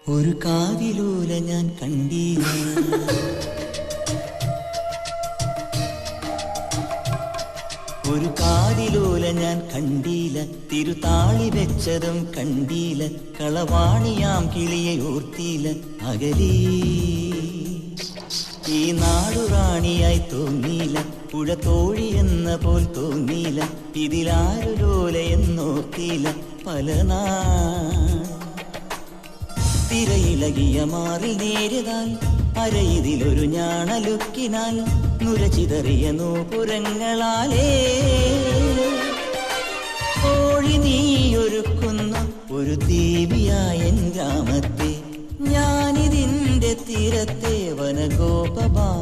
ഒരു കാതിലൂല ഞാൻ കണ്ടീല, ഒരു കാതിലൂല ഞാൻ കണ്ടീല, തിരുതാളി വെച്ചതും കണ്ടീല, കളവാണിയാം കിളിയെ ഓർത്തീല. അകലീ ഈ നാടുറാണിയായി തോന്നീല, പുഴ തോഴി എന്ന പോൽ തോന്നീല, ഇതിലാരു ലോല എന്നോർത്തീല. പല തിരയിളകിയ മാറിൽ നേരിതാൽ അരയിതിലൊരു ഞാണലുക്കിനാൽ നുരചിതറിയ നൂപുരങ്ങളാലേ കോഴി നീയൊരുക്കുന്ന ഒരു ദേവിയായ ഗ്രാമത്തെ ഞാനിതിന്റെ തീരത്തെ വനഗോപബാലനാകുന്നു.